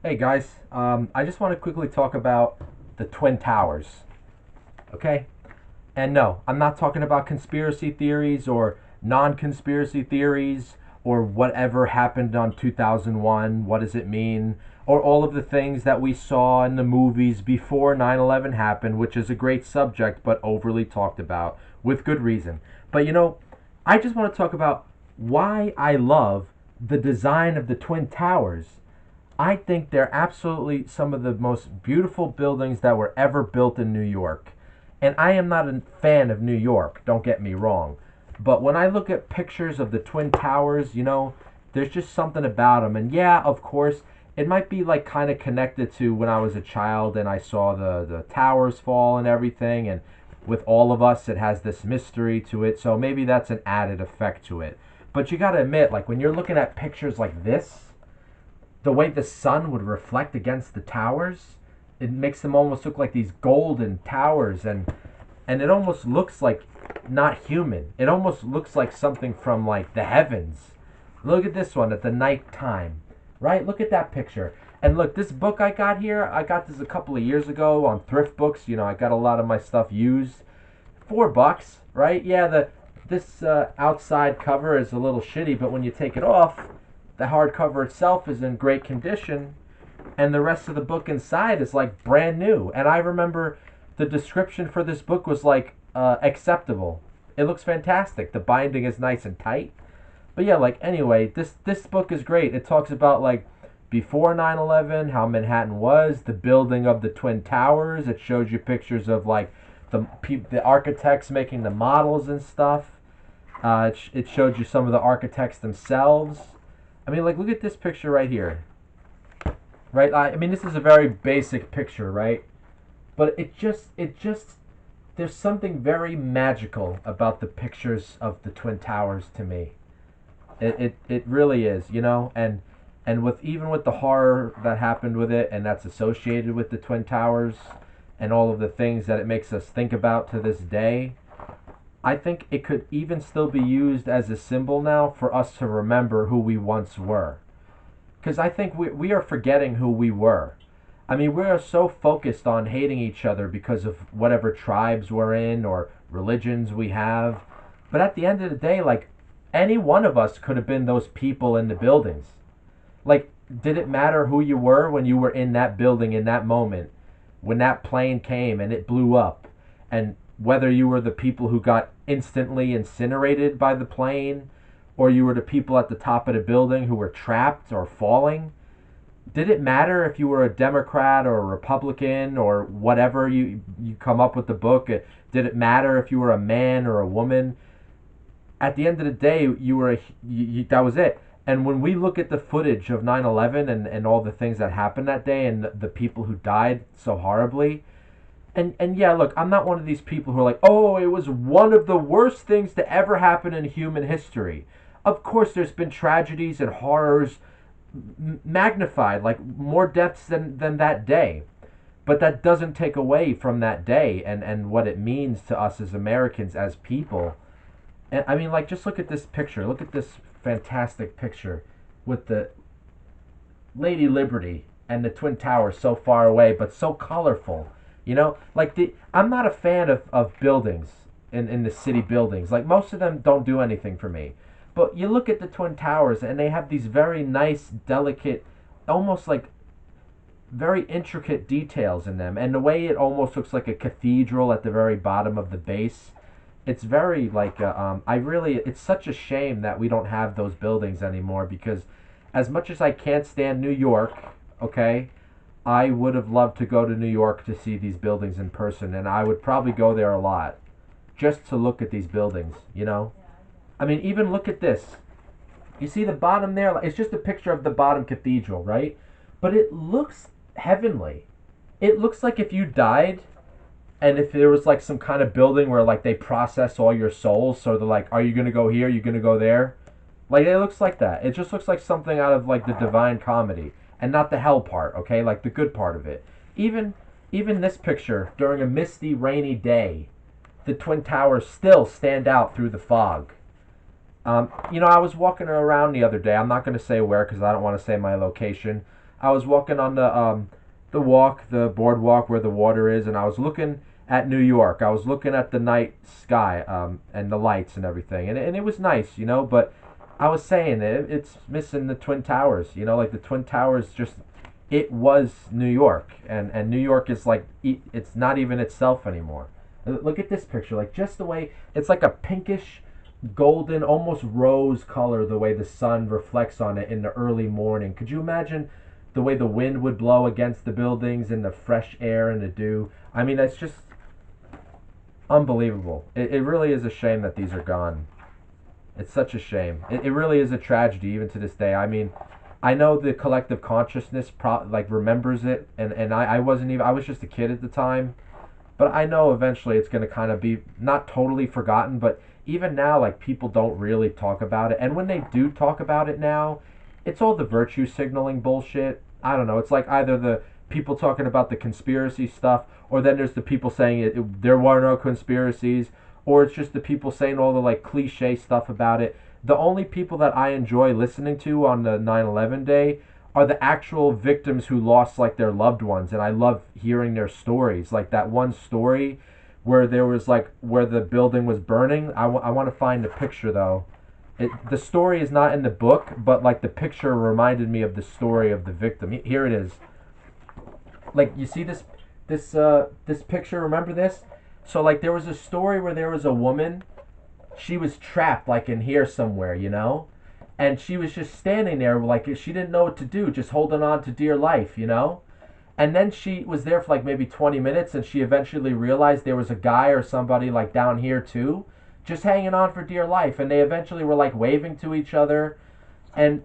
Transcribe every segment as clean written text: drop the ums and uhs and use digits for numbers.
Hey guys, I just want to quickly talk about the Twin Towers, okay? And no, I'm not talking about conspiracy theories or non conspiracy theories or whatever happened on 2001, what does it mean, or all of the things that we saw in the movies before 9/11 happened, which is a great subject but overly talked about with good reason. But I just want to talk about why I love the design of the Twin Towers. I think they're absolutely some of the most beautiful buildings that were ever built in New York. And I am not a fan of New York, don't get me wrong. But when I look at pictures of the Twin Towers, there's just something about them. And yeah, of course, it might be like kind of connected to when I was a child and I saw the towers fall and everything. And with all of us, it has this mystery to it. So maybe that's an added effect to it. But you gotta admit, like when you're looking at pictures like this, the way the sun would reflect against the towers, it makes them almost look like these golden towers, and it almost looks like not human. It almost looks like something from like the heavens. Look at this one at the night time, right? Look at that picture. And look, this book I got here, I got this a couple of years ago on thrift books. I got a lot of my stuff used. $4, right? Yeah, this outside cover is a little shitty, but when you take it off, the hardcover itself is in great condition, and the rest of the book inside is like brand new. And I remember the description for this book was like acceptable. It looks fantastic. The binding is nice and tight. But yeah, like anyway, this book is great. It talks about like before 9/11, how Manhattan was, the building of the Twin Towers. It shows you pictures of like the architects making the models and stuff. It showed you some of the architects themselves. I mean, like, look at this picture right here. Right? I mean, this is a very basic picture, right? But there's something very magical about the pictures of the Twin Towers to me. It really is, and with the horror that happened with it and that's associated with the Twin Towers and all of the things that it makes us think about to this day, I think it could even still be used as a symbol now for us to remember who we once were. Because I think we are forgetting who we were. I mean, we are so focused on hating each other because of whatever tribes we're in or religions we have. But at the end of the day, like, any one of us could have been those people in the buildings. Like, did it matter who you were when you were in that building in that moment? When that plane came and it blew up? And whether you were the people who got instantly incinerated by the plane or you were the people at the top of the building who were trapped or falling, did it matter if you were a Democrat or a Republican or whatever you come up with the book? Did it matter if you were a man or a woman? At the end of the day, that was it. And when we look at the footage of 9/11 and all the things that happened that day and the people who died so horribly, and yeah, look, I'm not one of these people who are like, oh, it was one of the worst things to ever happen in human history. Of course, there's been tragedies and horrors magnified, like more deaths than that day. But that doesn't take away from that day and what it means to us as Americans, as people. And I mean, like, just look at this picture. Look at this fantastic picture with the Lady Liberty and the Twin Towers so far away, but so colorful. Like I'm not a fan of buildings in the city buildings. Like most of them don't do anything for me. But you look at the Twin Towers and they have these very nice, delicate, almost like very intricate details in them. And the way it almost looks like a cathedral at the very bottom of the base. It's very like it's such a shame that we don't have those buildings anymore because as much as I can't stand New York, okay, I would have loved to go to New York to see these buildings in person, and I would probably go there a lot just to look at these buildings. I mean, even look at this. You see the bottom there? It's just a picture of the bottom cathedral, right? But it looks heavenly. It looks like if you died and if there was like some kind of building where like they process all your souls, so they're like, are you going to go here? Are you going to go there? Like it looks like that. It just looks like something out of like the Divine Comedy. And not the hell part, okay? Like the good part of it. Even this picture during a misty, rainy day, the Twin Towers still stand out through the fog. I was walking around the other day. I'm not going to say where because I don't want to say my location. I was walking on the boardwalk where the water is, and I was looking at New York. I was looking at the night sky, and the lights and everything, and it was nice, you know. But I was saying it's missing the Twin Towers, you know, like the Twin Towers just it was New York, and New York is like it's not even itself anymore. Look at this picture, like just the way it's like a pinkish, golden, almost rose color, the way the sun reflects on it in the early morning. Could you imagine the way the wind would blow against the buildings and the fresh air and the dew? I mean, that's just unbelievable. It really is a shame that these are gone. It's such a shame. It really is a tragedy even to this day. I mean, I know the collective consciousness like remembers it, and I wasn't even, I was just a kid at the time, but I know eventually it's going to kind of be not totally forgotten, but even now, like, people don't really talk about it, and when they do talk about it now, it's all the virtue signaling bullshit. I don't know. It's like either the people talking about the conspiracy stuff, or then there's the people saying there were no conspiracies, or it's just the people saying all the like cliche stuff about it. The only people that I enjoy listening to on the 9/11 day are the actual victims who lost like their loved ones, and I love hearing their stories. Like that one story where there was like where the building was burning. I want to find the picture though. The story is not in the book, but like the picture reminded me of the story of the victim. Here it is. Like you see this picture. Remember this? So like there was a story where there was a woman. She was trapped like in here somewhere, you know, and she was just standing there like she didn't know what to do, just holding on to dear life, you know. And then she was there for like maybe 20 minutes, and she eventually realized there was a guy or somebody like down here too, just hanging on for dear life. And they eventually were like waving to each other, and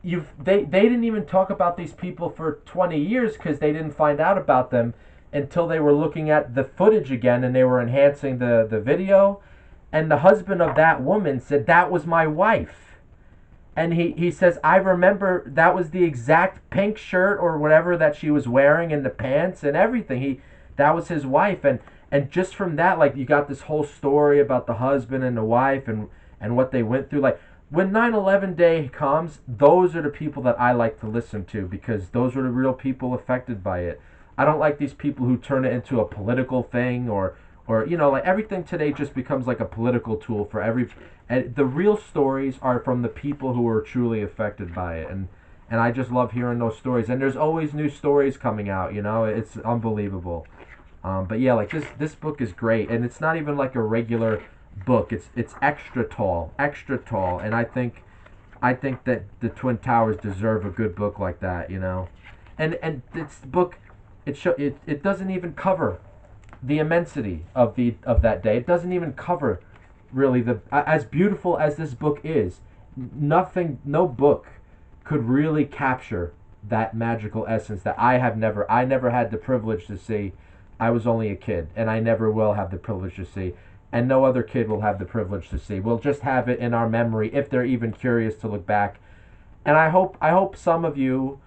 they didn't even talk about these people for 20 years because they didn't find out about them until they were looking at the footage again, and they were enhancing the video. And the husband of that woman said, that was my wife. And he says, I remember that was the exact pink shirt or whatever that she was wearing, and the pants and everything. That was his wife. And just from that, like, you got this whole story about the husband and the wife and what they went through. Like, when 9/11 day comes, those are the people that I like to listen to, because those are the real people affected by it. I don't like these people who turn it into a political thing, or you know, like everything today just becomes like a political tool for and the real stories are from the people who are truly affected by it, and I just love hearing those stories, and there's always new stories coming out, you know. It's unbelievable. But yeah, like this book is great, and it's not even like a regular book. It's extra tall, and I think that the Twin Towers deserve a good book like that, you know. And this book, it doesn't even cover the immensity of that day. It doesn't even cover really as beautiful as this book is. No book could really capture that magical essence that I never had the privilege to see. I was only a kid, and I never will have the privilege to see, and no other kid will have the privilege to see. We'll just have it in our memory if they're even curious to look back. And I hope some of you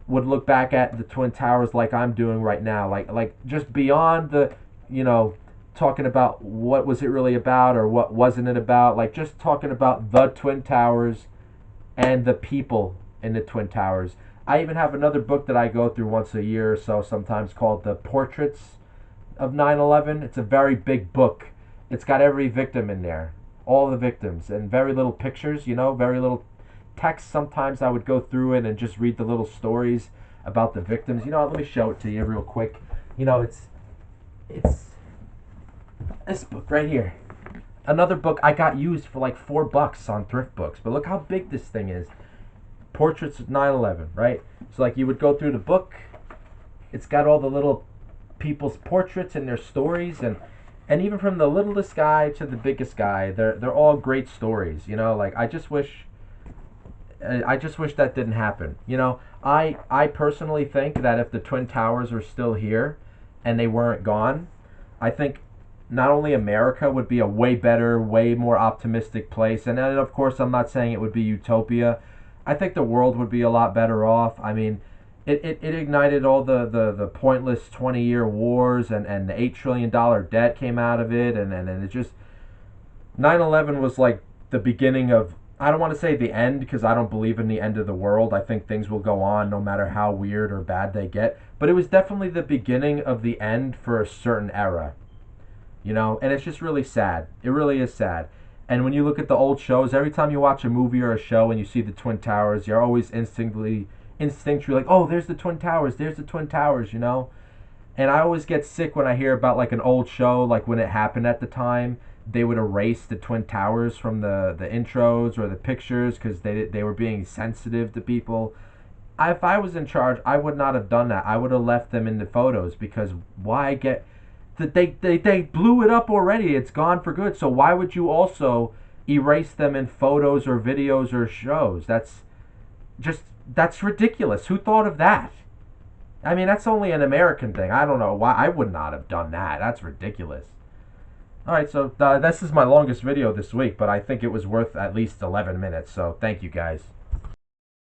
would look back at the Twin Towers like I'm doing right now, like just beyond the, you know, talking about what was it really about or what wasn't it about, like just talking about the Twin Towers and the people in the Twin Towers. I even have another book that I go through once a year or so, sometimes, called The Portraits of 9/11. It's a very big book. It's got every victim in there, all the victims, and very little pictures, you know, very little text. Sometimes I would go through it and just read the little stories about the victims. You know, let me show it to you real quick. You know, it's this book right here. Another book I got used for like $4 on Thrift Books, but look how big this thing is. Portraits of 9/11, right? So like you would go through the book. It's got all the little people's portraits and their stories, and even from the littlest guy to the biggest guy, they're all great stories. You know, like I just wish that didn't happen. You know, I personally think that if the Twin Towers were still here and they weren't gone, I think not only America would be a way better, way more optimistic place, and then of course I'm not saying it would be utopia. I think the world would be a lot better off. I mean, it ignited all the pointless 20-year wars, and the $8 trillion debt came out of it, and it just 9/11 was like the beginning of I don't want to say the end because I don't believe in the end of the world. I think things will go on no matter how weird or bad they get. But it was definitely the beginning of the end for a certain era, you know? And it's just really sad. It really is sad. And when you look at the old shows, every time you watch a movie or a show and you see the Twin Towers, you're always instinctually like, oh, there's the Twin Towers, there's the Twin Towers, you know? And I always get sick when I hear about like an old show, like when it happened at the time, they would erase the Twin Towers from the intros or the pictures because they were being sensitive to people. If I was in charge, I would not have done that. I would have left them in the photos because why get that they blew it up already. It's gone for good. So why would you also erase them in photos or videos or shows? Just that's ridiculous. Who thought of that? I mean, that's only an American thing. I don't know why I would not have done that. That's ridiculous. All right, so this is my longest video this week, but I think it was worth at least 11 minutes. So thank you guys.